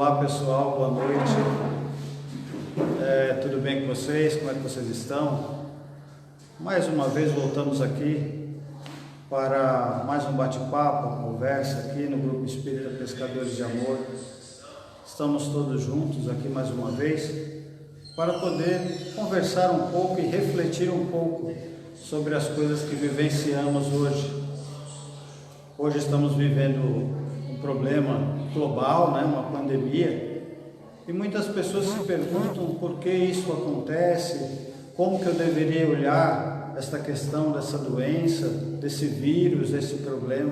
Olá pessoal, boa noite. Tudo bem com vocês? Como é que vocês estão? Mais uma vez voltamos aqui para mais um bate-papo, uma conversa aqui no Grupo Espírita Pescadores de Amor. Estamos todos juntos aqui mais uma vez para poder conversar um pouco e refletir um pouco sobre as coisas que vivenciamos hoje. Hoje estamos vivendo um problema global, uma pandemia, e muitas pessoas se perguntam por que isso acontece, como que eu deveria olhar esta questão dessa doença, desse vírus, desse problema,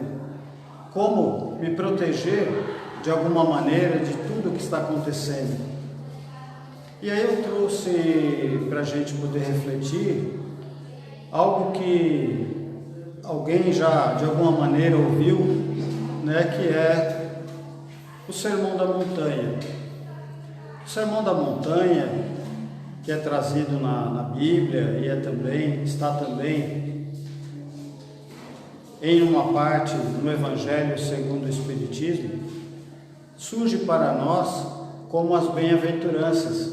como me proteger de alguma maneira de tudo que está acontecendo. E aí eu trouxe para a gente poder refletir algo que alguém já de alguma maneira ouviu, que é o Sermão da Montanha. O Sermão da Montanha, que é trazido na Bíblia e está também em uma parte no Evangelho segundo o Espiritismo, surge para nós como as bem-aventuranças.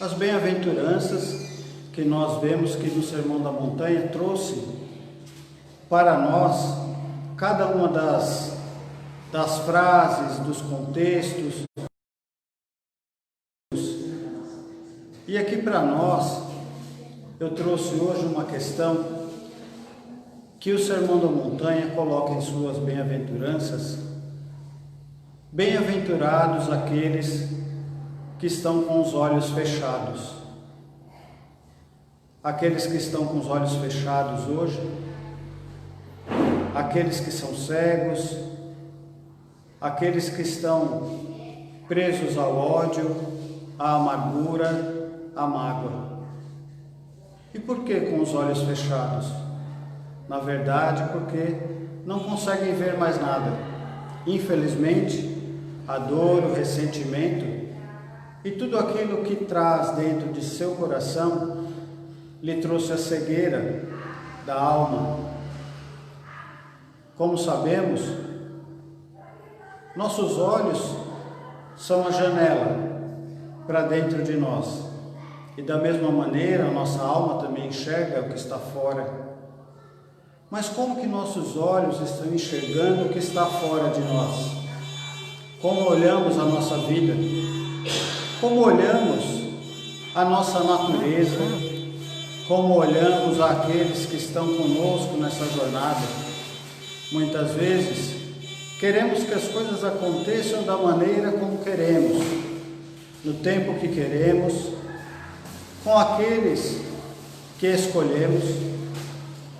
As bem-aventuranças que nós vemos que no Sermão da Montanha trouxe para nós cada uma das frases, dos contextos. E aqui para nós, eu trouxe hoje uma questão que o Sermão da Montanha coloca em suas bem-aventuranças. Bem-aventurados aqueles que estão com os olhos fechados. Aqueles que estão com os olhos fechados hoje, aqueles que são cegos, aqueles que estão presos ao ódio, à amargura, à mágoa. E por que com os olhos fechados? Na verdade, porque não conseguem ver mais nada. Infelizmente, a dor, o ressentimento e tudo aquilo que traz dentro de seu coração lhe trouxe a cegueira da alma. Como sabemos, nossos olhos são a janela para dentro de nós. E da mesma maneira, a nossa alma também enxerga o que está fora. Mas como que nossos olhos estão enxergando o que está fora de nós? Como olhamos a nossa vida? Como olhamos a nossa natureza? Como olhamos àqueles que estão conosco nessa jornada? Muitas vezes, queremos que as coisas aconteçam da maneira como queremos, no tempo que queremos, com aqueles que escolhemos,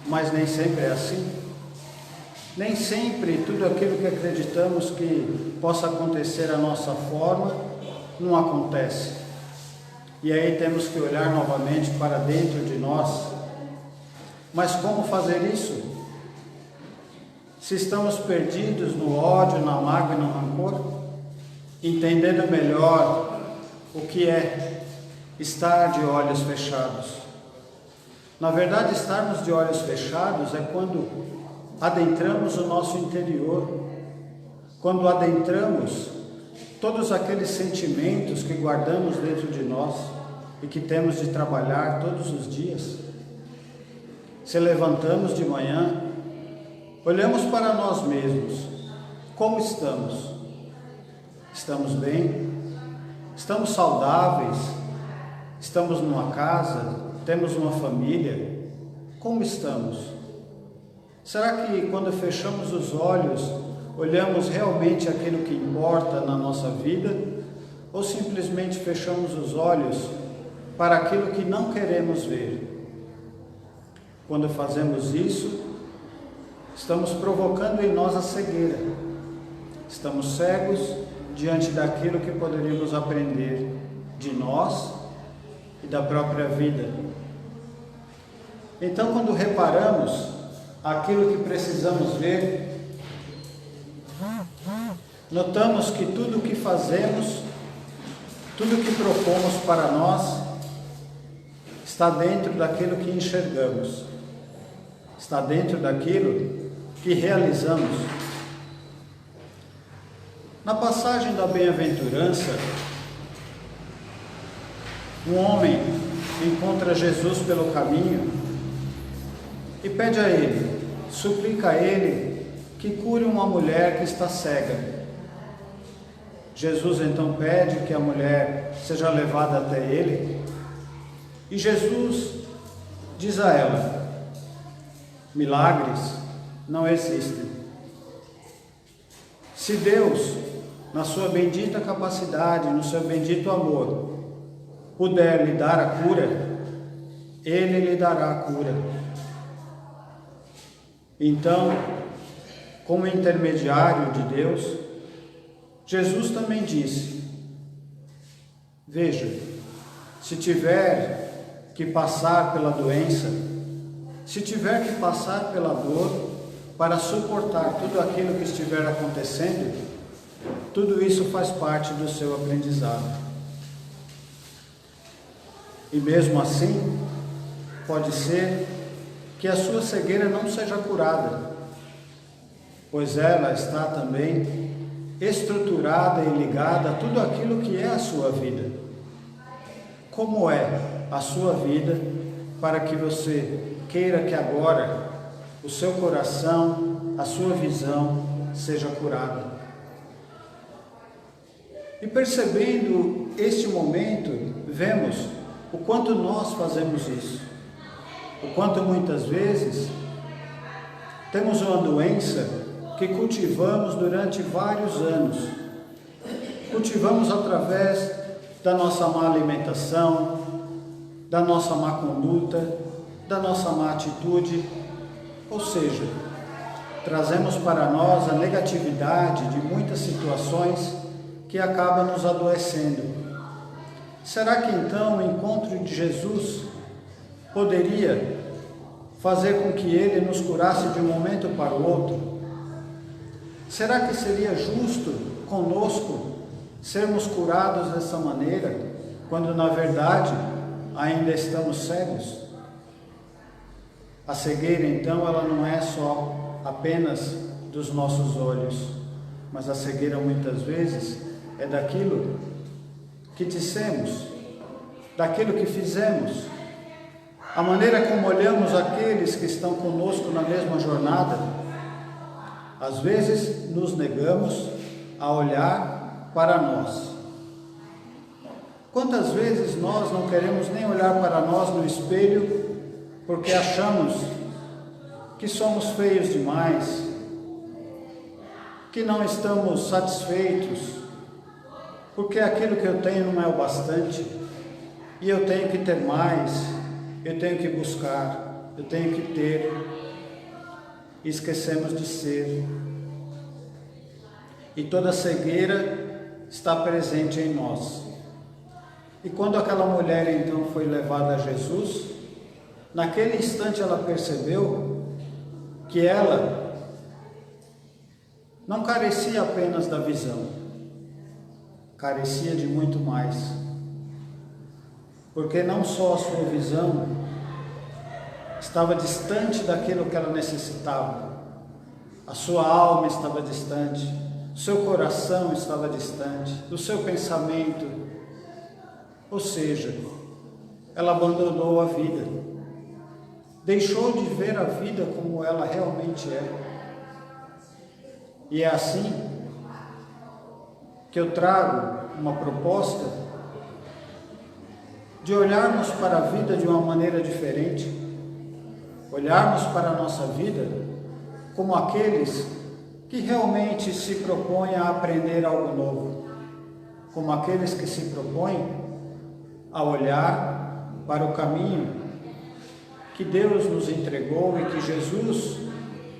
mas nem sempre é assim. Nem sempre tudo aquilo que acreditamos que possa acontecer à nossa forma, não acontece. E aí temos que olhar novamente para dentro de nós. Mas como fazer isso? Se estamos perdidos no ódio, na mágoa e no rancor, entendendo melhor o que é estar de olhos fechados. Na verdade, estarmos de olhos fechados é quando adentramos o nosso interior, quando adentramos todos aqueles sentimentos que guardamos dentro de nós e que temos de trabalhar todos os dias. Se levantamos de manhã, olhamos para nós mesmos. Como estamos? Estamos bem? Estamos saudáveis? Estamos numa casa? Temos uma família? Como estamos? Será que quando fechamos os olhos, olhamos realmente aquilo que importa na nossa vida? Ou simplesmente fechamos os olhos para aquilo que não queremos ver? Quando fazemos isso, estamos provocando em nós a cegueira. Estamos cegos diante daquilo que poderíamos aprender de nós e da própria vida. Então, quando reparamos aquilo que precisamos ver, notamos que tudo o que fazemos, tudo o que propomos para nós, está dentro daquilo que enxergamos, está dentro daquilo que realizamos. Na passagem da bem-aventurança, um homem encontra Jesus pelo caminho e pede a ele, suplica a ele que cure uma mulher que está cega. Jesus então pede que a mulher seja levada até ele e Jesus diz a ela: milagres não existem. Se Deus, na sua bendita capacidade, no seu bendito amor, puder lhe dar a cura, Ele lhe dará a cura. Então, como intermediário de Deus, Jesus também disse: veja, se tiver que passar pela doença, se tiver que passar pela dor para suportar tudo aquilo que estiver acontecendo, tudo isso faz parte do seu aprendizado. E mesmo assim, pode ser que a sua cegueira não seja curada, pois ela está também estruturada e ligada a tudo aquilo que é a sua vida. Como é a sua vida para que você queira que agora o seu coração, a sua visão seja curada? E percebendo este momento, vemos o quanto nós fazemos isso, o quanto muitas vezes temos uma doença que cultivamos durante vários anos. Cultivamos através da nossa má alimentação, da nossa má conduta, da nossa má atitude, ou seja, trazemos para nós a negatividade de muitas situações que acabam nos adoecendo. Será que então o encontro de Jesus poderia fazer com que Ele nos curasse de um momento para o outro? Será que seria justo conosco sermos curados dessa maneira, quando na verdade ainda estamos cegos? A cegueira então ela não é só apenas dos nossos olhos, mas a cegueira muitas vezes é daquilo que dissemos, daquilo que fizemos, a maneira como olhamos aqueles que estão conosco na mesma jornada. Às vezes nos negamos a olhar para nós. Quantas vezes nós não queremos nem olhar para nós no espelho porque achamos que somos feios demais, que não estamos satisfeitos, porque aquilo que eu tenho não é o bastante, e eu tenho que ter mais, eu tenho que buscar, eu tenho que ter, e esquecemos de ser. E toda cegueira está presente em nós. E quando aquela mulher então foi levada a Jesus, naquele instante ela percebeu que ela não carecia apenas da visão, carecia de muito mais, porque não só a sua visão estava distante daquilo que ela necessitava, a sua alma estava distante, o seu coração estava distante, o seu pensamento, ou seja, ela abandonou a vida, deixou de ver a vida como ela realmente é. E é assim que eu trago uma proposta de olharmos para a vida de uma maneira diferente, olharmos para a nossa vida como aqueles que realmente se propõem a aprender algo novo, como aqueles que se propõem a olhar para o caminho que Deus nos entregou e que Jesus,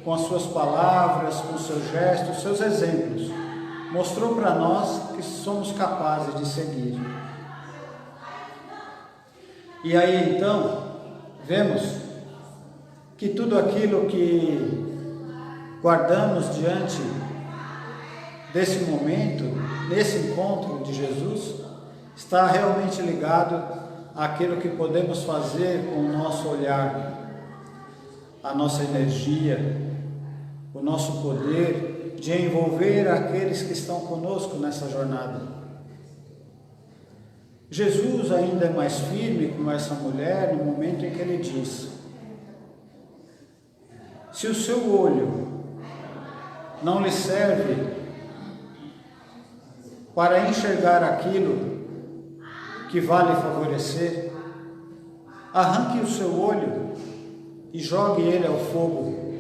com as suas palavras, com os seus gestos, seus exemplos, mostrou para nós que somos capazes de seguir. E aí então, vemos que tudo aquilo que guardamos diante desse momento, nesse encontro de Jesus, está realmente ligado àquilo que podemos fazer com o nosso olhar, a nossa energia, o nosso poder de envolver aqueles que estão conosco nessa jornada. Jesus ainda é mais firme com essa mulher no momento em que ele diz: se o seu olho não lhe serve para enxergar aquilo que vai lhe favorecer, arranque o seu olho e jogue ele ao fogo.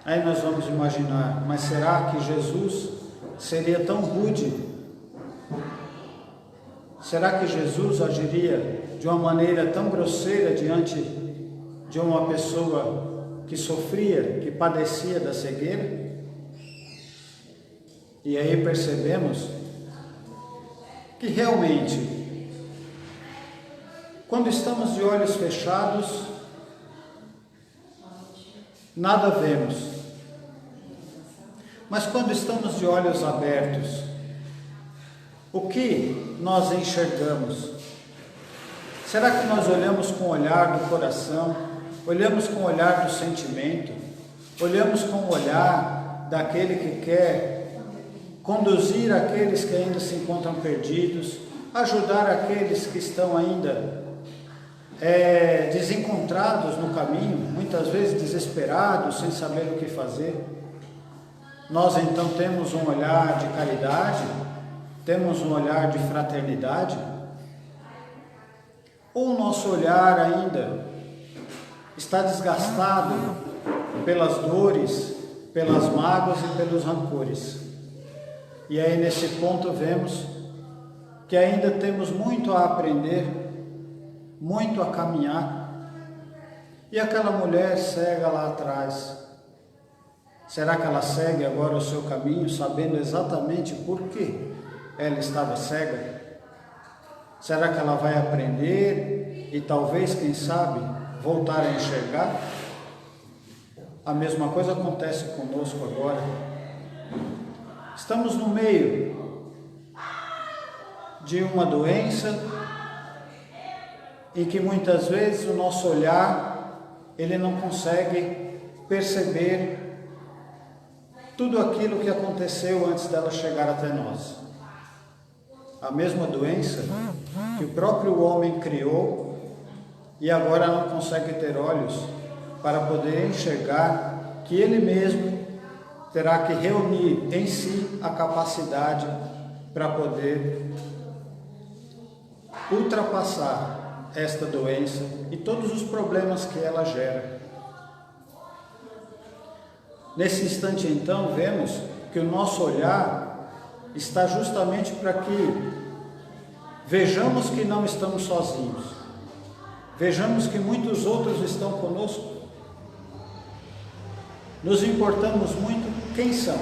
Aí nós vamos imaginar, mas será que Jesus seria tão rude? Será que Jesus agiria de uma maneira tão grosseira diante de uma pessoa que sofria, que padecia da cegueira? E aí percebemos que realmente, quando estamos de olhos fechados, nada vemos. Mas quando estamos de olhos abertos, o que nós enxergamos? Será que nós olhamos com o olhar do coração, olhamos com o olhar do sentimento, olhamos com o olhar daquele que quer conduzir aqueles que ainda se encontram perdidos, ajudar aqueles que estão ainda desencontrados no caminho, muitas vezes desesperados, sem saber o que fazer? Nós então temos um olhar de caridade, temos um olhar de fraternidade? Ou o nosso olhar ainda está desgastado pelas dores, pelas mágoas e pelos rancores? E aí nesse ponto vemos que ainda temos muito a aprender, muito a caminhar. E aquela mulher cega lá atrás, será que ela segue agora o seu caminho, sabendo exatamente por que ela estava cega? Será que ela vai aprender e talvez, quem sabe, voltar a enxergar? A mesma coisa acontece conosco agora. Estamos no meio de uma doença em que muitas vezes o nosso olhar, ele não consegue perceber tudo aquilo que aconteceu antes dela chegar até nós. A mesma doença que o próprio homem criou e agora não consegue ter olhos para poder enxergar que ele mesmo terá que reunir em si a capacidade para poder ultrapassar esta doença e todos os problemas que ela gera. Nesse instante, então, vemos que o nosso olhar está justamente para que vejamos que não estamos sozinhos, vejamos que muitos outros estão conosco. Nos importamos muito quem são,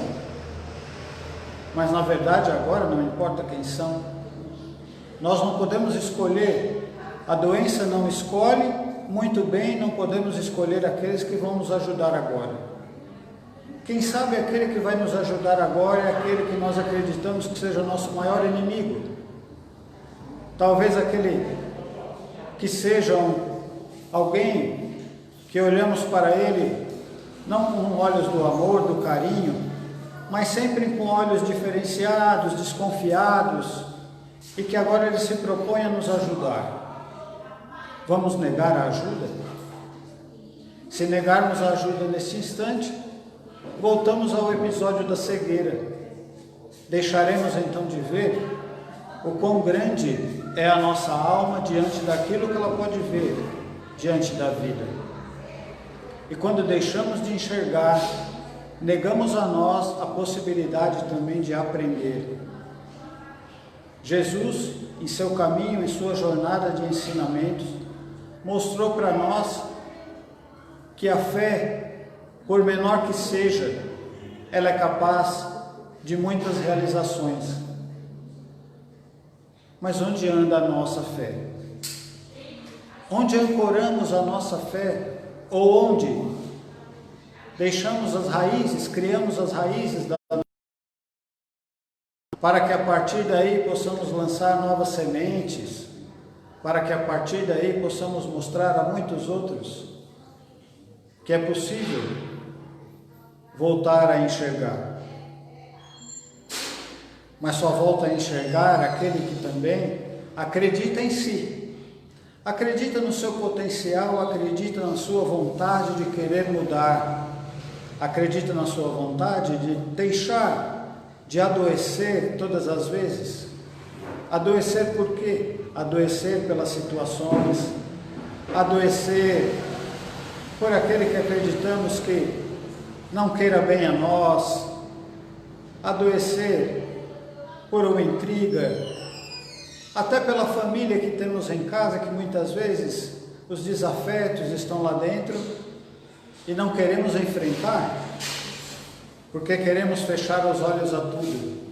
mas na verdade agora não importa quem são. Nós não podemos escolher, a doença não escolhe, muito bem, não podemos escolher aqueles que vão nos ajudar agora. Quem sabe aquele que vai nos ajudar agora é aquele que nós acreditamos que seja o nosso maior inimigo. Talvez aquele que seja alguém que olhamos para ele não com olhos do amor, do carinho, mas sempre com olhos diferenciados, desconfiados, e que agora ele se propõe a nos ajudar. Vamos negar a ajuda? Se negarmos a ajuda nesse instante, voltamos ao episódio da cegueira. Deixaremos então de ver o quão grande é a nossa alma diante daquilo que ela pode ver diante da vida. E quando deixamos de enxergar, negamos a nós a possibilidade também de aprender. Jesus, em seu caminho, em sua jornada de ensinamentos, mostrou para nós que a fé, por menor que seja, ela é capaz de muitas realizações. Mas onde anda a nossa fé? Onde ancoramos a nossa fé? Ou onde deixamos as raízes, criamos as raízes para que a partir daí possamos lançar novas sementes, para que a partir daí possamos mostrar a muitos outros que é possível voltar a enxergar. Mas só volta a enxergar aquele que também acredita em si, acredita no seu potencial, acredita na sua vontade de querer mudar, acredita na sua vontade de deixar de adoecer todas as vezes. Adoecer por quê? Adoecer pelas situações, adoecer por aquele que acreditamos que não queira bem a nós, adoecer por uma intriga, até pela família que temos em casa, que muitas vezes os desafetos estão lá dentro e não queremos enfrentar, porque queremos fechar os olhos a tudo.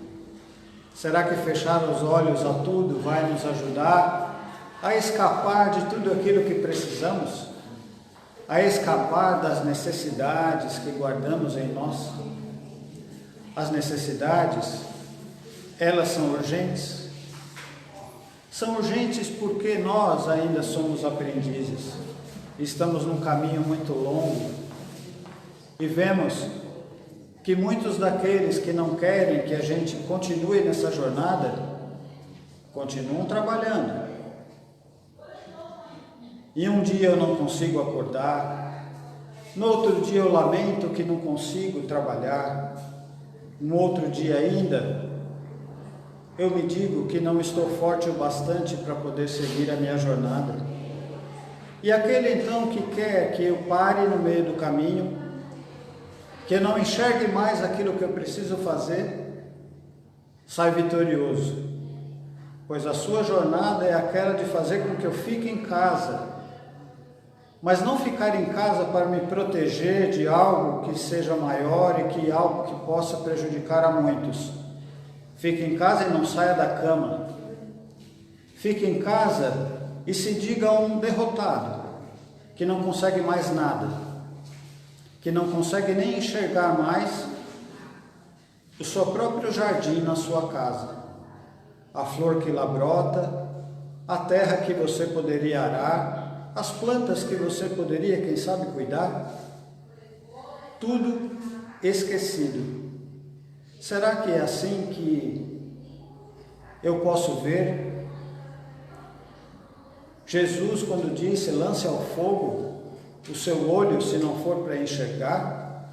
Será que fechar os olhos a tudo vai nos ajudar a escapar de tudo aquilo que precisamos? A escapar das necessidades que guardamos em nós? As necessidades, elas são urgentes? São urgentes porque nós ainda somos aprendizes, estamos num caminho muito longo e vemos que muitos daqueles que não querem que a gente continue nessa jornada, continuam trabalhando. E um dia eu não consigo acordar, no outro dia eu lamento que não consigo trabalhar, no outro dia ainda eu me digo que não estou forte o bastante para poder seguir a minha jornada. E aquele então que quer que eu pare no meio do caminho, que eu não enxergue mais aquilo que eu preciso fazer, sai vitorioso, pois a sua jornada é aquela de fazer com que eu fique em casa, mas não ficar em casa para me proteger de algo que seja maior e que algo que possa prejudicar a muitos. Fique em casa e não saia da cama. Fique em casa e se diga um derrotado, que não consegue mais nada, que não consegue nem enxergar mais o seu próprio jardim na sua casa, a flor que lá brota, a terra que você poderia arar, as plantas que você poderia, quem sabe, cuidar, tudo esquecido. Será que é assim que eu posso ver? Jesus, quando disse, lance ao fogo o seu olho, se não for para enxergar,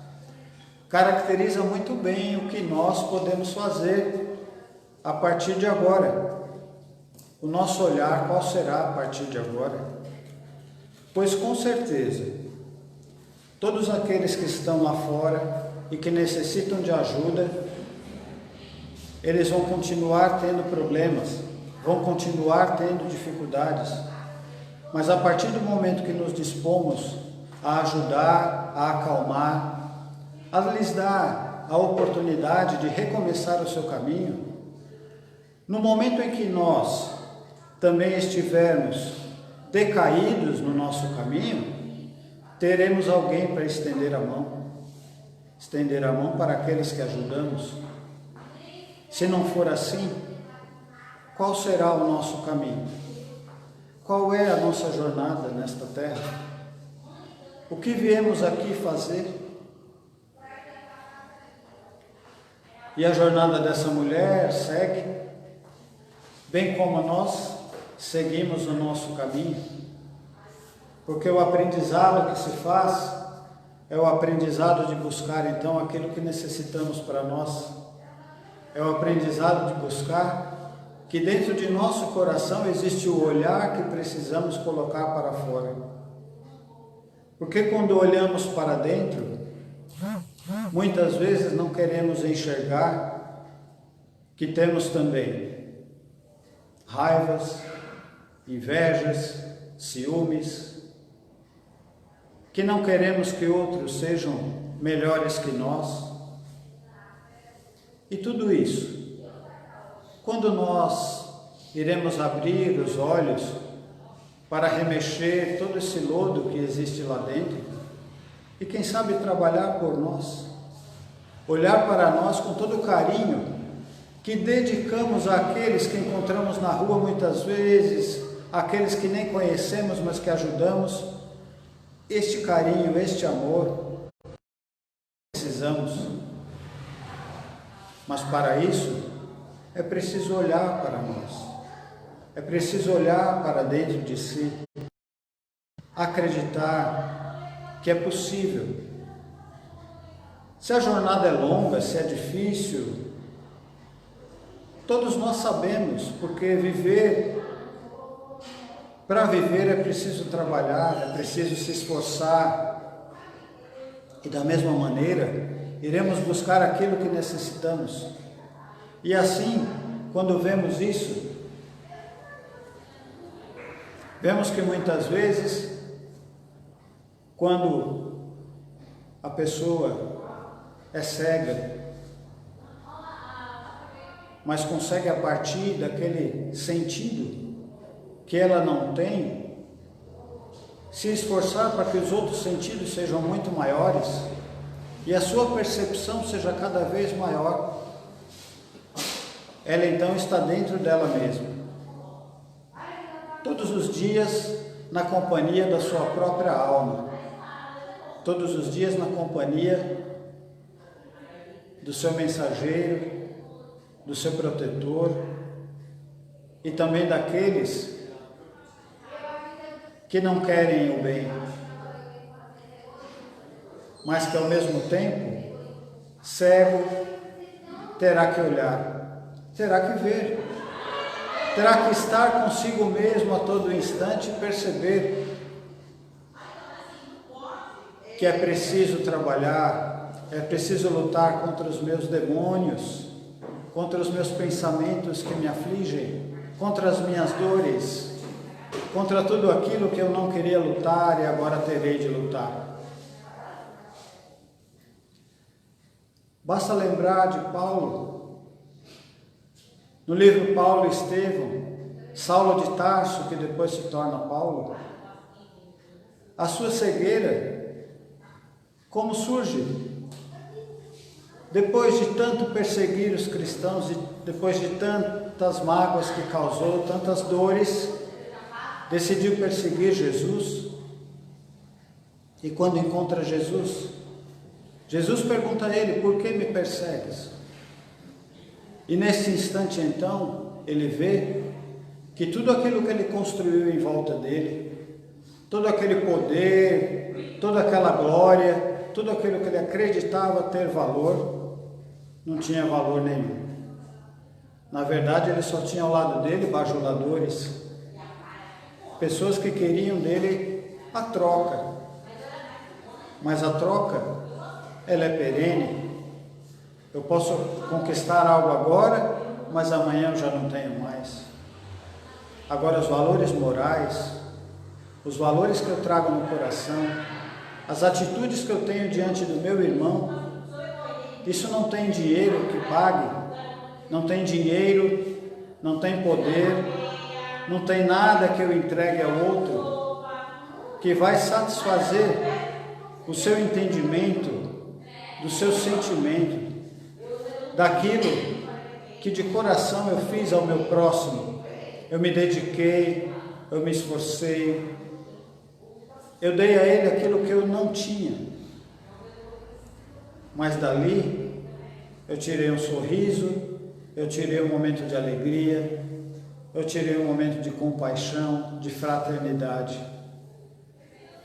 caracteriza muito bem o que nós podemos fazer a partir de agora. O nosso olhar, qual será a partir de agora? Pois com certeza, todos aqueles que estão lá fora e que necessitam de ajuda, eles vão continuar tendo problemas, vão continuar tendo dificuldades, mas a partir do momento que nos dispomos a ajudar, a acalmar, a lhes dar a oportunidade de recomeçar o seu caminho, no momento em que nós também estivermos decaídos no nosso caminho, teremos alguém para estender a mão para aqueles que ajudamos. Se não for assim, qual será o nosso caminho? Qual é a nossa jornada nesta terra? O que viemos aqui fazer? E a jornada dessa mulher segue, bem como nós seguimos o nosso caminho, porque o aprendizado que se faz é o aprendizado de buscar então aquilo que necessitamos para nós, é o aprendizado de buscar que dentro de nosso coração existe o olhar que precisamos colocar para fora, porque quando olhamos para dentro, muitas vezes não queremos enxergar que temos também raivas, invejas, ciúmes, que não queremos que outros sejam melhores que nós. E tudo isso, quando nós iremos abrir os olhos para remexer todo esse lodo que existe lá dentro e quem sabe trabalhar por nós, olhar para nós com todo o carinho que dedicamos àqueles que encontramos na rua muitas vezes, aqueles que nem conhecemos, mas que ajudamos, este carinho, este amor, precisamos. Mas para isso, é preciso olhar para nós. É preciso olhar para dentro de si. Acreditar que é possível. Se a jornada é longa, se é difícil, todos nós sabemos, porque para viver é preciso trabalhar, é preciso se esforçar. E da mesma maneira, iremos buscar aquilo que necessitamos. E assim, quando vemos isso, vemos que muitas vezes, quando a pessoa é cega, mas consegue a partir daquele sentido que ela não tem, se esforçar para que os outros sentidos sejam muito maiores e a sua percepção seja cada vez maior, ela então está dentro dela mesma. Todos os dias na companhia da sua própria alma, todos os dias na companhia do seu mensageiro, do seu protetor e também daqueles que não querem o bem, mas que ao mesmo tempo, cego, terá que olhar, terá que ver, terá que estar consigo mesmo a todo instante e perceber que é preciso trabalhar, é preciso lutar contra os meus demônios, contra os meus pensamentos que me afligem, contra as minhas dores, contra tudo aquilo que eu não queria lutar e agora terei de lutar. Basta lembrar de Paulo, no livro Paulo e Estevão, Saulo de Tarso, que depois se torna Paulo, a sua cegueira, como surge? Depois de tanto perseguir os cristãos, depois de tantas mágoas que causou, tantas dores, decidiu perseguir Jesus. E quando encontra Jesus, Jesus pergunta a ele: por que me persegues? E nesse instante então, ele vê que tudo aquilo que ele construiu em volta dele, todo aquele poder, toda aquela glória, tudo aquilo que ele acreditava ter valor, não tinha valor nenhum. Na verdade, ele só tinha ao lado dele bajuladores, pessoas que queriam dele a troca. Mas a troca, ela é perene. Eu posso conquistar algo agora, mas amanhã eu já não tenho mais. Agora, os valores morais, os valores que eu trago no coração, as atitudes que eu tenho diante do meu irmão, isso não tem dinheiro que pague, não tem dinheiro, não tem poder, não tem nada que eu entregue ao outro que vai satisfazer o seu entendimento, do seu sentimento, daquilo que de coração eu fiz ao meu próximo. Eu me dediquei, eu me esforcei, eu dei a ele aquilo que eu não tinha, mas dali eu tirei um sorriso, eu tirei um momento de alegria, eu tirei um momento de compaixão, de fraternidade.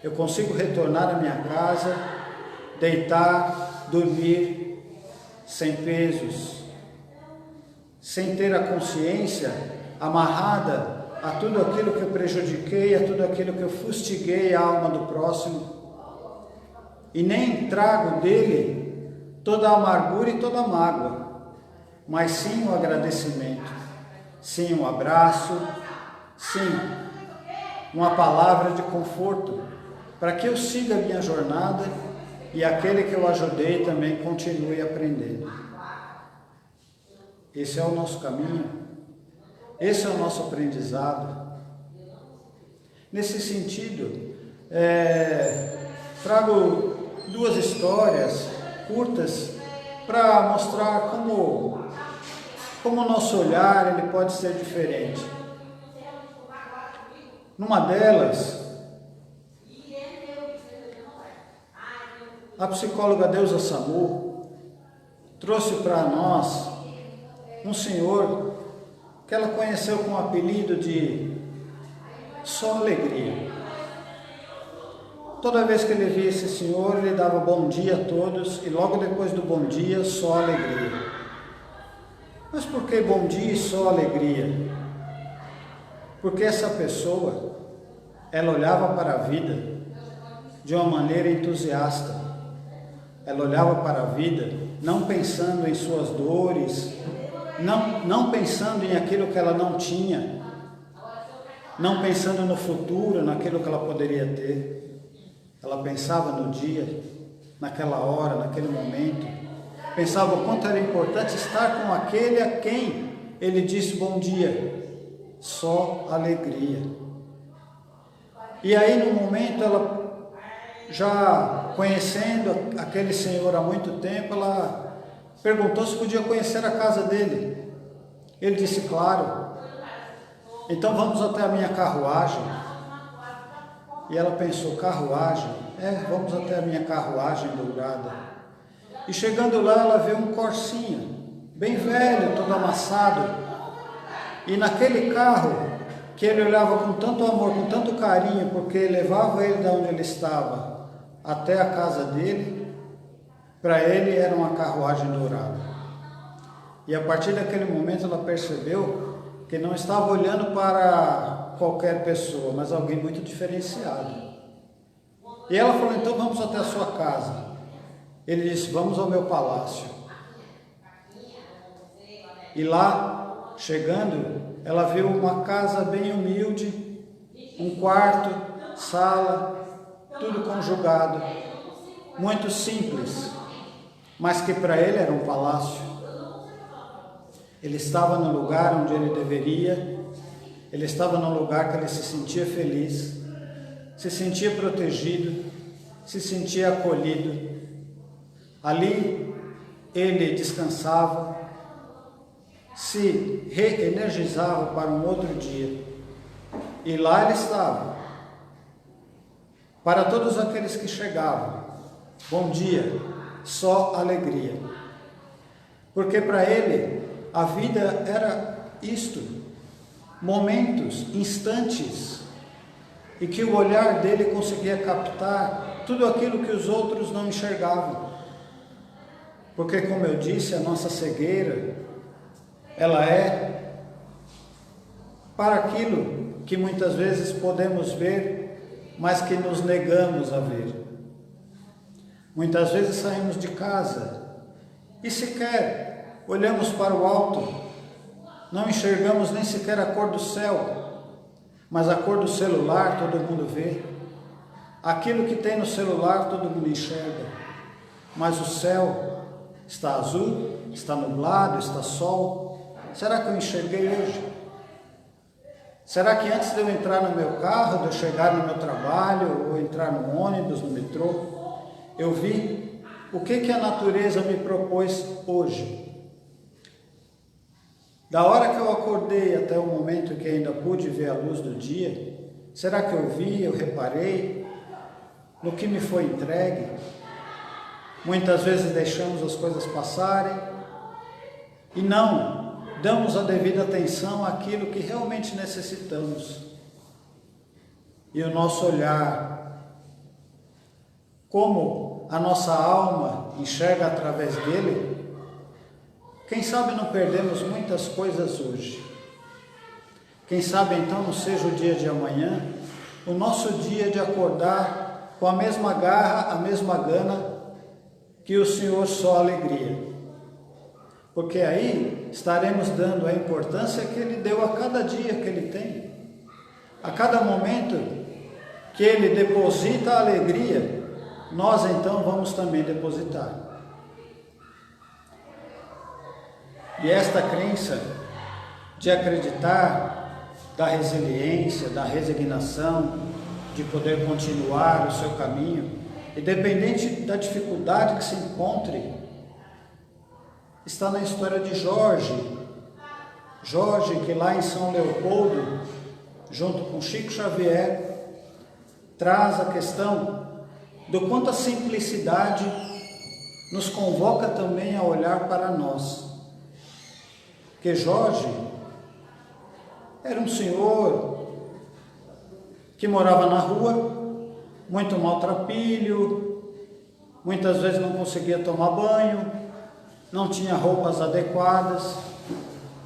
Eu consigo retornar à minha casa, deitar, dormir, sem pesos, sem ter a consciência amarrada a tudo aquilo que eu prejudiquei, a tudo aquilo que eu fustiguei a alma do próximo, e nem trago dele toda a amargura e toda a mágoa, mas sim o agradecimento, sim um abraço, sim uma palavra de conforto, para que eu siga a minha jornada e aquele que eu ajudei também continue aprendendo. Esse é o nosso caminho, esse é o nosso aprendizado. Nesse sentido, trago duas histórias curtas para mostrar como o nosso olhar ele pode ser diferente. Numa delas, a psicóloga Deusa Samu trouxe para nós um senhor que ela conheceu com o apelido de Só Alegria. Toda vez que ele via esse senhor, ele dava bom dia a todos e logo depois do bom dia, só alegria. Mas por que bom dia e só alegria? Porque essa pessoa, ela olhava para a vida de uma maneira entusiasta. Ela olhava para a vida não pensando em suas dores, não pensando em aquilo que ela não tinha, não pensando no futuro, naquilo que ela poderia ter. Ela pensava no dia, naquela hora, naquele momento. Pensava o quanto era importante estar com aquele a quem ele disse bom dia. Só alegria. E aí no momento ela, já conhecendo aquele senhor há muito tempo, ela perguntou se podia conhecer a casa dele. Ele disse, claro. Então vamos até a minha carruagem. E ela pensou, carruagem? Vamos até a minha carruagem dourada. E chegando lá, ela vê um corsinho, bem velho, todo amassado. E naquele carro, que ele olhava com tanto amor, com tanto carinho, porque levava ele de onde ele estava até a casa dele, para ele era uma carruagem dourada. E a partir daquele momento ela percebeu que não estava olhando para qualquer pessoa, mas alguém muito diferenciado. E ela falou, então vamos até a sua casa. Ele disse, vamos ao meu palácio. E lá, chegando, ela viu uma casa bem humilde, um quarto, sala, tudo conjugado, muito simples, mas que para ele era um palácio. Ele estava no lugar onde ele deveria, ele estava num lugar que ele se sentia feliz, se sentia protegido, se sentia acolhido. Ali ele descansava, se reenergizava para um outro dia. E lá ele estava. Para todos aqueles que chegavam, bom dia, só alegria. Porque para ele a vida era isto, momentos, instantes, e que o olhar dele conseguia captar tudo aquilo que os outros não enxergavam. Porque, como eu disse, a nossa cegueira, ela é para aquilo que muitas vezes podemos ver, mas que nos negamos a ver. Muitas vezes saímos de casa e sequer olhamos para o alto, não enxergamos nem sequer a cor do céu, mas a cor do celular todo mundo vê. Aquilo que tem no celular todo mundo enxerga, mas o céu está azul, está nublado, está sol. Será que eu enxerguei hoje? Será que antes de eu entrar no meu carro, de eu chegar no meu trabalho, ou entrar no ônibus, no metrô, eu vi o que a natureza me propôs hoje? Da hora que eu acordei até o momento que ainda pude ver a luz do dia, será que eu vi, eu reparei no que me foi entregue? Muitas vezes deixamos as coisas passarem e não damos a devida atenção àquilo que realmente necessitamos. E o nosso olhar, como a nossa alma enxerga através dele, quem sabe não perdemos muitas coisas hoje. Quem sabe então não seja o dia de amanhã, o nosso dia de acordar com a mesma garra, a mesma gana que o Senhor só alegria. Porque aí estaremos dando a importância que Ele deu a cada dia que Ele tem. A cada momento que Ele deposita a alegria, nós então vamos também depositar. E esta crença de acreditar, da resiliência, da resignação, de poder continuar o seu caminho, independente da dificuldade que se encontre, está na história de Jorge. Jorge, que lá em São Leopoldo, junto com Chico Xavier, traz a questão do quanto a simplicidade nos convoca também a olhar para nós. Porque Jorge era um senhor que morava na rua, muito maltrapilho, muitas vezes não conseguia tomar banho, não tinha roupas adequadas,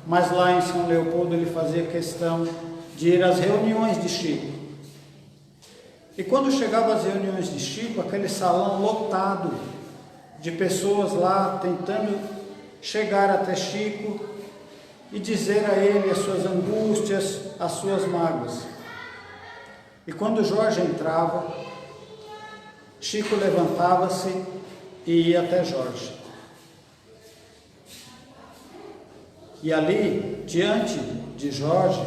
mas lá em São Leopoldo ele fazia questão de ir às reuniões de Chico. E quando chegava às reuniões de Chico, aquele salão lotado de pessoas lá tentando chegar até Chico e dizer a ele as suas angústias, as suas mágoas. E quando Jorge entrava, Chico levantava-se e ia até Jorge. E ali, diante de Jorge,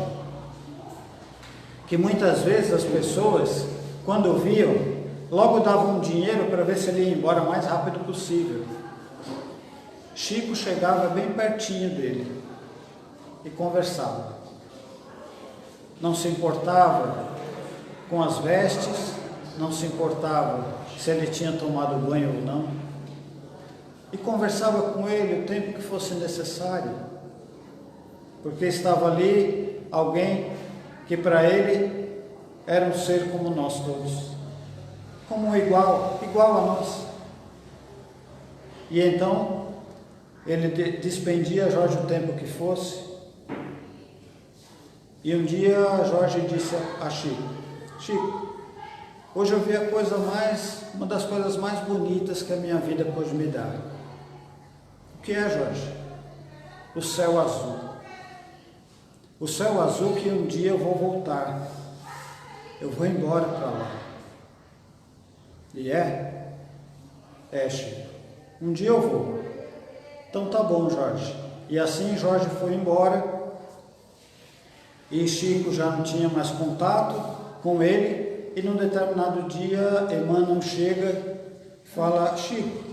que muitas vezes as pessoas, quando viam, logo davam dinheiro para ver se ele ia embora o mais rápido possível. Chico chegava bem pertinho dele e conversava. Não se importava com as vestes, não se importava se ele tinha tomado banho ou não. E conversava com ele o tempo que fosse necessário, porque estava ali alguém que para ele era um ser como nós todos, como um igual a nós. E então ele despendia a Jorge o tempo que fosse. E um dia Jorge disse a Chico: Chico, hoje eu vi uma das coisas mais bonitas que a minha vida pôde me dar. O que é, Jorge? O céu azul. O céu azul que um dia eu vou voltar. Eu vou embora para lá. E é? É, Chico. Um dia eu vou. Então tá bom, Jorge. E assim Jorge foi embora. E Chico já não tinha mais contato com ele. E num determinado dia, Emmanuel chega e fala: Chico,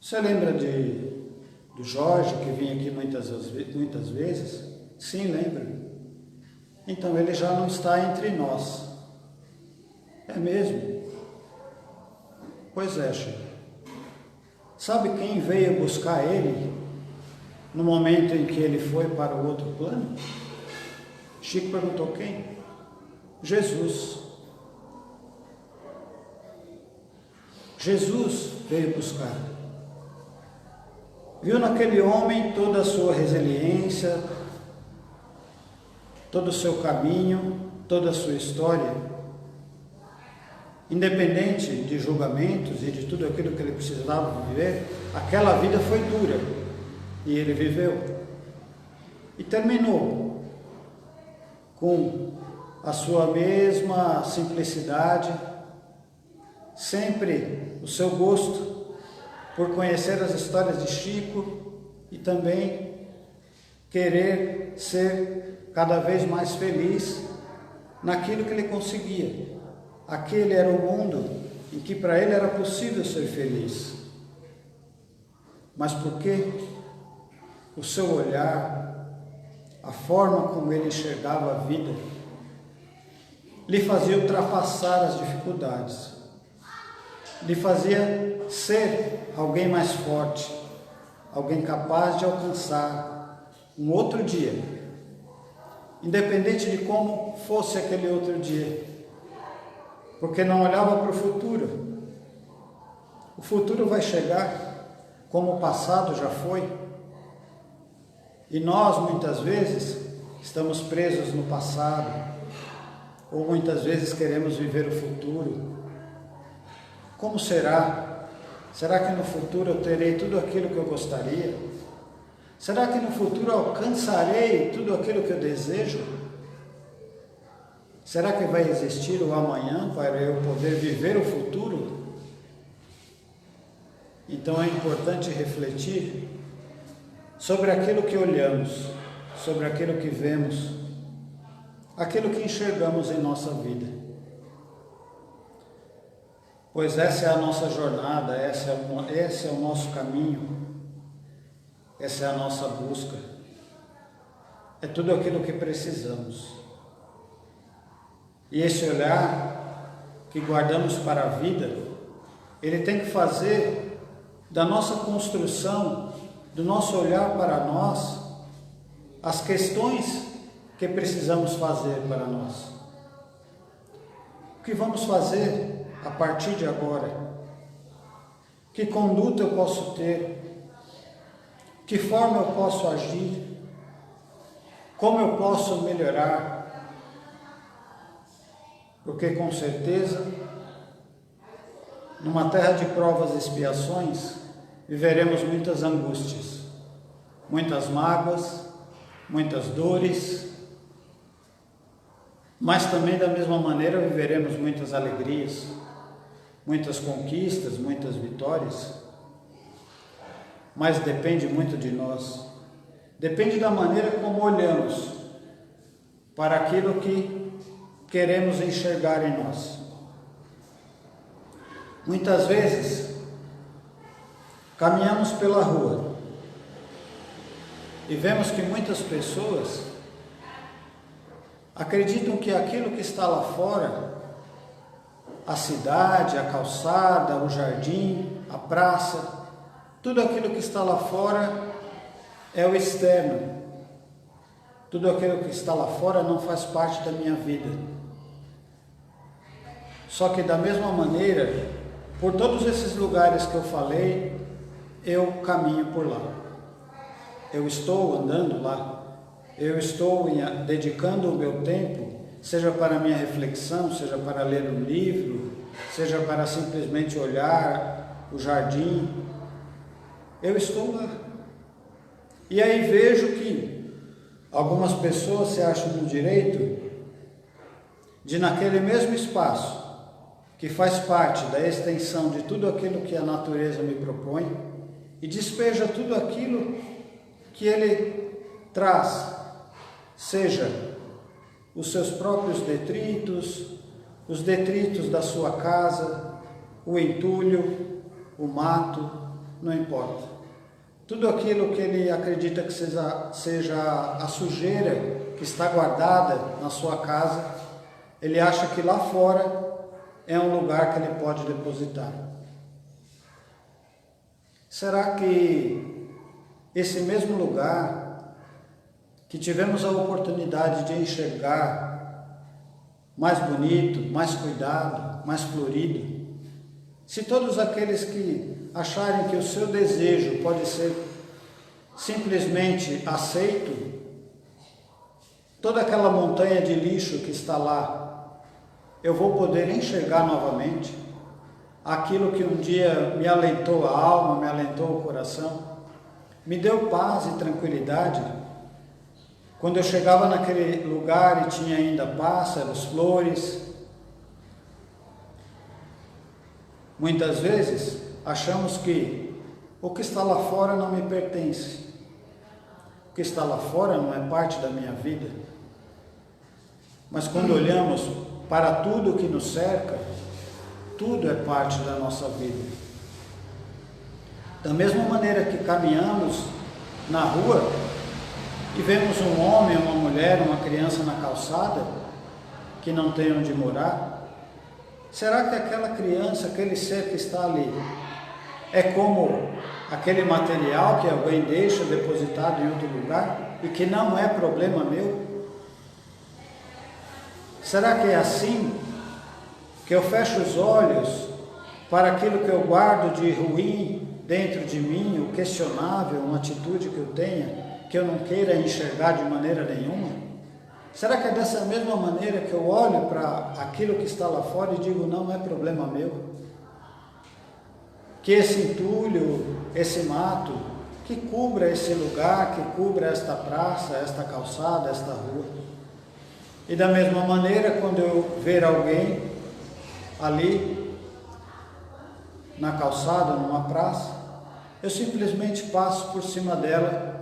você lembra do Jorge que vinha aqui muitas vezes? Sim, lembro. Então ele já não está entre nós. É mesmo? Pois é, Chico. Sabe quem veio buscar ele no momento em que ele foi para o outro plano? Chico perguntou: quem? Jesus. Jesus veio buscar. Viu naquele homem toda a sua resiliência, todo o seu caminho, toda a sua história. Independente de julgamentos e de tudo aquilo que ele precisava viver, aquela vida foi dura e ele viveu. E terminou com a sua mesma simplicidade, sempre o seu gosto por conhecer as histórias de Chico e também querer ser cada vez mais feliz naquilo que ele conseguia. Aquele era o mundo em que para ele era possível ser feliz. Mas por quê? O seu olhar, a forma como ele enxergava a vida, lhe fazia ultrapassar as dificuldades, lhe fazia ser alguém mais forte, alguém capaz de alcançar um outro dia, independente de como fosse aquele outro dia, porque não olhava para o futuro. O futuro vai chegar, como o passado já foi, e nós muitas vezes estamos presos no passado, ou muitas vezes queremos viver o futuro. Como será? Será que no futuro eu terei tudo aquilo que eu gostaria? Será que no futuro alcançarei tudo aquilo que eu desejo? Será que vai existir o amanhã para eu poder viver o futuro? Então é importante refletir sobre aquilo que olhamos, sobre aquilo que vemos, aquilo que enxergamos em nossa vida. Pois essa é a nossa jornada, esse é o nosso caminho, essa é a nossa busca, é tudo aquilo que precisamos. E esse olhar que guardamos para a vida, Ele tem que fazer da nossa construção, do nosso olhar para nós, as questões que precisamos fazer para nós. O que vamos fazer a partir de agora? Que conduta eu posso ter? Que forma eu posso agir? Como eu posso melhorar? Porque com certeza, numa terra de provas e expiações, viveremos muitas angústias, muitas mágoas, muitas dores, mas também da mesma maneira viveremos muitas alegrias, muitas conquistas, muitas vitórias. Mas depende muito de nós, depende da maneira como olhamos para aquilo que queremos enxergar em nós. Muitas vezes caminhamos pela rua e vemos que muitas pessoas acreditam que aquilo que está lá fora, a cidade, a calçada, o jardim, a praça, tudo aquilo que está lá fora é o externo. Tudo aquilo que está lá fora não faz parte da minha vida. Só que da mesma maneira, por todos esses lugares que eu falei, eu caminho por lá. Eu estou andando lá. Eu estou dedicando o meu tempo, seja para a minha reflexão, seja para ler um livro, seja para simplesmente olhar o jardim. Eu estou lá. E aí vejo que algumas pessoas se acham no direito de, naquele mesmo espaço, que faz parte da extensão de tudo aquilo que a natureza me propõe, e despeja tudo aquilo que ele traz, seja os seus próprios detritos, os detritos da sua casa, o entulho, o mato, não importa. Tudo aquilo que ele acredita que seja a sujeira que está guardada na sua casa, ele acha que lá fora é um lugar que ele pode depositar. Será que esse mesmo lugar que tivemos a oportunidade de enxergar mais bonito, mais cuidado, mais florido, se todos aqueles que acharem que o seu desejo pode ser simplesmente aceito, toda aquela montanha de lixo que está lá, eu vou poder enxergar novamente aquilo que um dia me alentou a alma, me alentou o coração, me deu paz e tranquilidade. Quando eu chegava naquele lugar e tinha ainda pássaros, flores. Muitas vezes achamos que o que está lá fora não me pertence. O que está lá fora não é parte da minha vida. Mas quando olhamos para tudo que nos cerca, tudo é parte da nossa vida. Da mesma maneira que caminhamos na rua e vemos um homem, uma mulher, uma criança na calçada que não tem onde morar, será que aquela criança, aquele ser que está ali, é como aquele material que alguém deixa depositado em outro lugar e que não é problema meu? Será que é assim que eu fecho os olhos para aquilo que eu guardo de ruim dentro de mim, o questionável, uma atitude que eu tenha, que eu não queira enxergar de maneira nenhuma? Será que é dessa mesma maneira que eu olho para aquilo que está lá fora e digo, não é problema meu? Que esse entulho, esse mato, que cubra esse lugar, que cubra esta praça, esta calçada, esta rua. E da mesma maneira, quando eu ver alguém ali, na calçada, numa praça, eu simplesmente passo por cima dela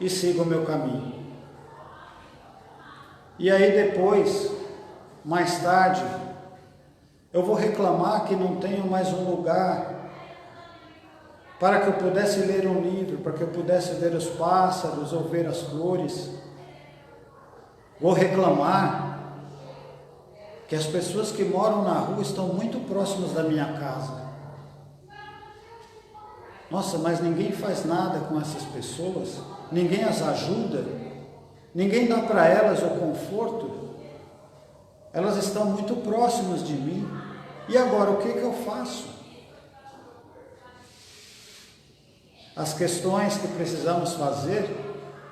e sigo o meu caminho. E aí depois, mais tarde, eu vou reclamar que não tenho mais um lugar para que eu pudesse ler um livro, para que eu pudesse ver os pássaros ou ver as flores. Vou reclamar que as pessoas que moram na rua estão muito próximas da minha casa. Nossa, mas ninguém faz nada com essas pessoas, ninguém as ajuda, ninguém dá para elas o conforto. Elas estão muito próximas de mim. E agora, o que eu faço? As questões que precisamos fazer,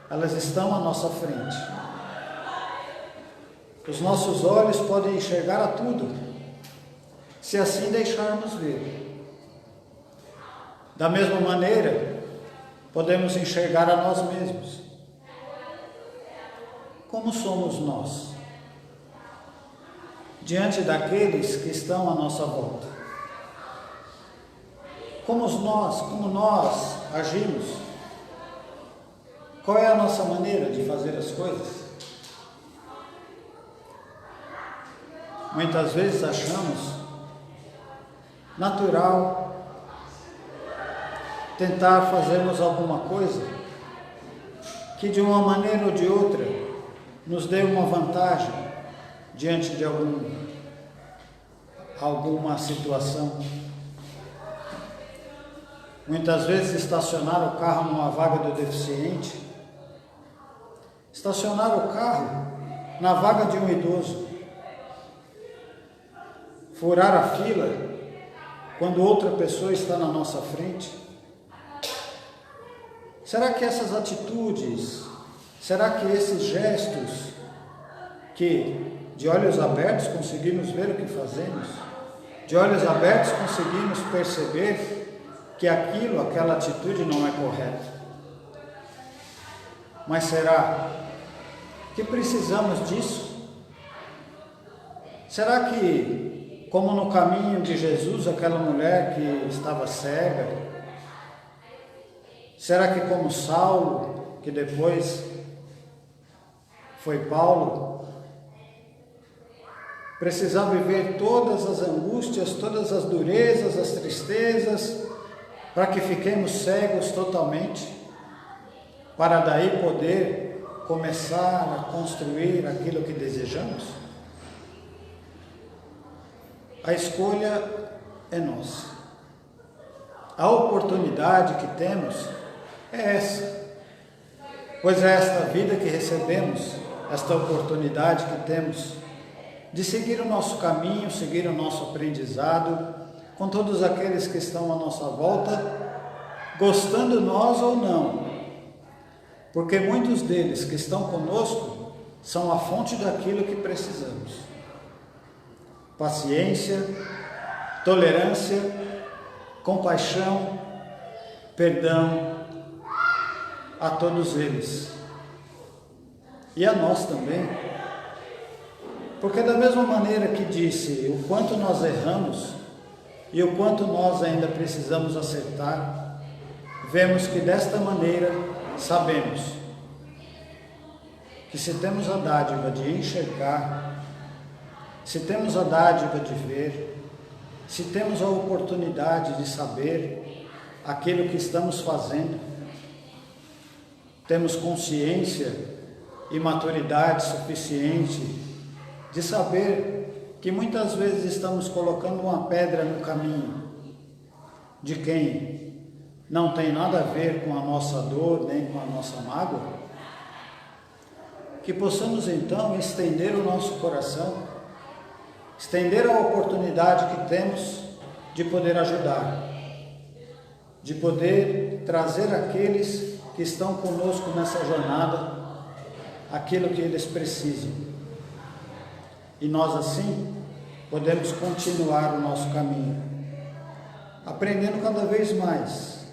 elas estão à nossa frente. Os nossos olhos podem enxergar a tudo, se assim deixarmos ver. Da mesma maneira, podemos enxergar a nós mesmos. Como somos nós, diante daqueles que estão à nossa volta? Como nós agimos? Qual é a nossa maneira de fazer as coisas? Muitas vezes achamos natural tentar fazermos alguma coisa que de uma maneira ou de outra nos dê uma vantagem diante de alguma situação. Muitas vezes estacionar o carro numa vaga do deficiente, estacionar o carro na vaga de um idoso, furar a fila quando outra pessoa está na nossa frente. Será que essas atitudes, será que esses gestos que de olhos abertos conseguimos ver o que fazemos, de olhos abertos conseguimos perceber que aquela atitude não é correta? Mas será que precisamos disso? Será que, como no caminho de Jesus, aquela mulher que estava cega, será que como Saulo, que depois foi Paulo, precisava viver todas as angústias, todas as durezas, as tristezas, para que fiquemos cegos totalmente, para daí poder começar a construir aquilo que desejamos? A escolha é nossa. A oportunidade que temos é essa, pois é esta vida que recebemos, esta oportunidade que temos de seguir o nosso caminho, seguir o nosso aprendizado, com todos aqueles que estão à nossa volta, gostando nós ou não, porque muitos deles que estão conosco são a fonte daquilo que precisamos. Paciência, tolerância, compaixão, perdão a todos eles. E a nós também. Porque da mesma maneira que disse o quanto nós erramos e o quanto nós ainda precisamos acertar, vemos que desta maneira sabemos que se temos a dádiva de enxergar, se temos a dádiva de ver, se temos a oportunidade de saber aquilo que estamos fazendo, temos consciência e maturidade suficiente de saber que muitas vezes estamos colocando uma pedra no caminho de quem não tem nada a ver com a nossa dor, nem com a nossa mágoa, que possamos então estender o nosso coração, estender a oportunidade que temos de poder ajudar, de poder trazer àqueles que estão conosco nessa jornada aquilo que eles precisam. E nós assim podemos continuar o nosso caminho, aprendendo cada vez mais,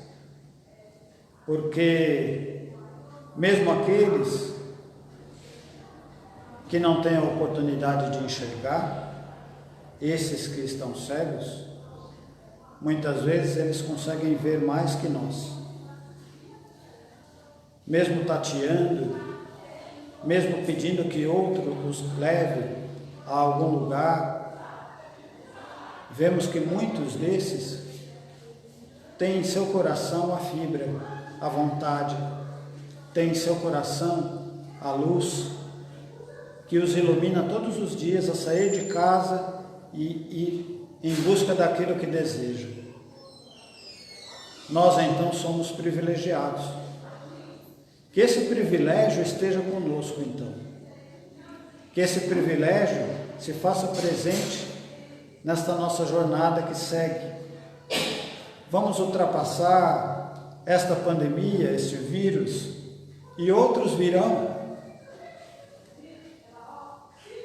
porque mesmo aqueles que não têm a oportunidade de enxergar, esses que estão cegos, muitas vezes eles conseguem ver mais que nós. Mesmo tateando, mesmo pedindo que outro os leve a algum lugar, vemos que muitos desses têm em seu coração a fibra, a vontade, têm em seu coração a luz, que os ilumina todos os dias a sair de casa e ir em busca daquilo que desejam. Nós então somos privilegiados. Que esse privilégio esteja conosco então. Que esse privilégio se faça presente nesta nossa jornada que segue. Vamos ultrapassar esta pandemia, este vírus, e outros virão.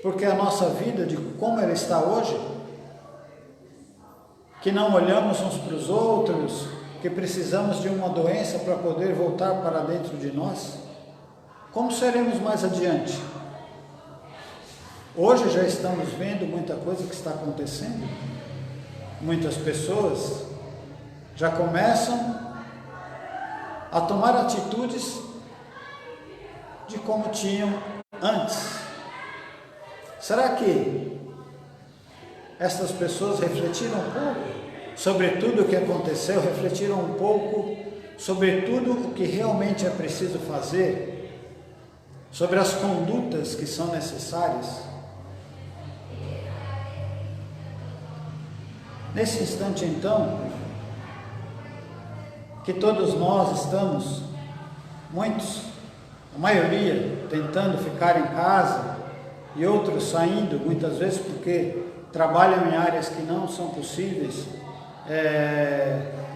Porque a nossa vida, de como ela está hoje, que não olhamos uns para os outros, que precisamos de uma doença para poder voltar para dentro de nós, como seremos mais adiante? Hoje já estamos vendo muita coisa que está acontecendo. Muitas pessoas já começam a tomar atitudes de como tinham antes. Será que estas pessoas refletiram um pouco sobre tudo o que aconteceu, refletiram um pouco sobre tudo o que realmente é preciso fazer, sobre as condutas que são necessárias? Nesse instante, então, que todos nós estamos, muitos, a maioria, tentando ficar em casa e outros saindo, muitas vezes porque trabalham em áreas que não são possíveis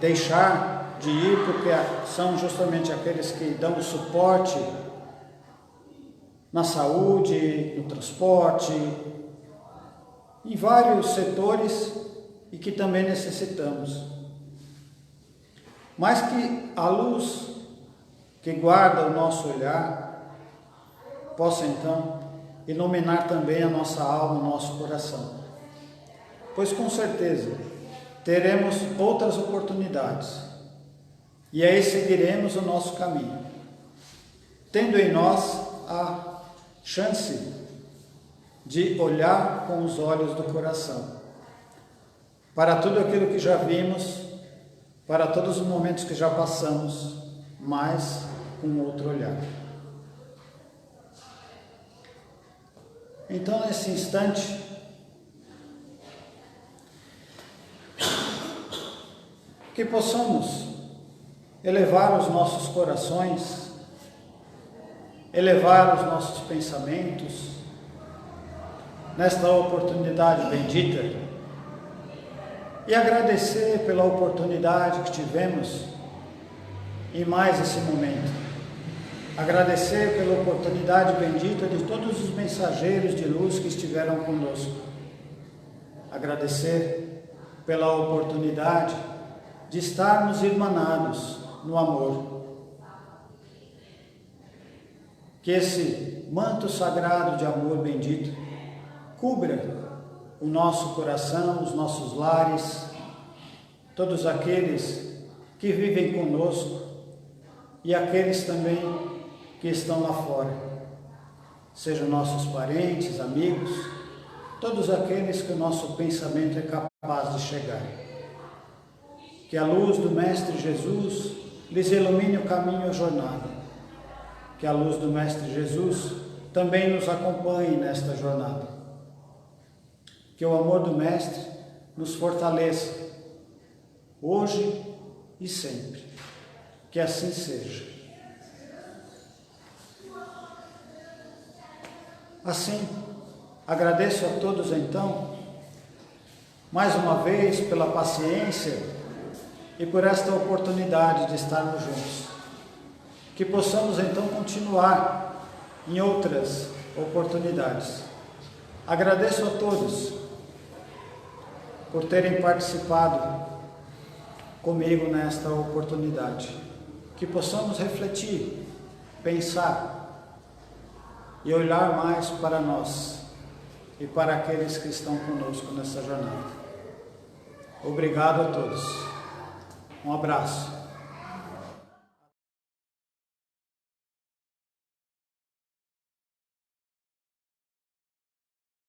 deixar de ir, porque são justamente aqueles que dão o suporte na saúde, no transporte, em vários setores e que também necessitamos. Mas que a luz que guarda o nosso olhar possa então iluminar também a nossa alma, o nosso coração. Pois com certeza teremos outras oportunidades e aí seguiremos o nosso caminho, tendo em nós a chance de olhar com os olhos do coração para tudo aquilo que já vimos, para todos os momentos que já passamos, mas com outro olhar. Então, nesse instante, que possamos elevar os nossos corações, elevar os nossos pensamentos, nesta oportunidade bendita, e agradecer pela oportunidade que tivemos em mais esse momento. Agradecer pela oportunidade bendita de todos os mensageiros de luz que estiveram conosco. Agradecer pela oportunidade de estarmos irmanados no amor. Que esse manto sagrado de amor bendito cubra o nosso coração, os nossos lares, todos aqueles que vivem conosco e aqueles também que estão lá fora, sejam nossos parentes, amigos, todos aqueles que o nosso pensamento é capaz de chegar. Que a luz do Mestre Jesus lhes ilumine o caminho e a jornada. Que a luz do Mestre Jesus também nos acompanhe nesta jornada. Que o amor do Mestre nos fortaleça, hoje e sempre. Que assim seja. Assim, agradeço a todos então, mais uma vez, pela paciência e por esta oportunidade de estarmos juntos. Que possamos então continuar em outras oportunidades. Agradeço a todos por terem participado comigo nesta oportunidade. Que possamos refletir, pensar e olhar mais para nós e para aqueles que estão conosco nessa jornada. Obrigado a todos. Um abraço.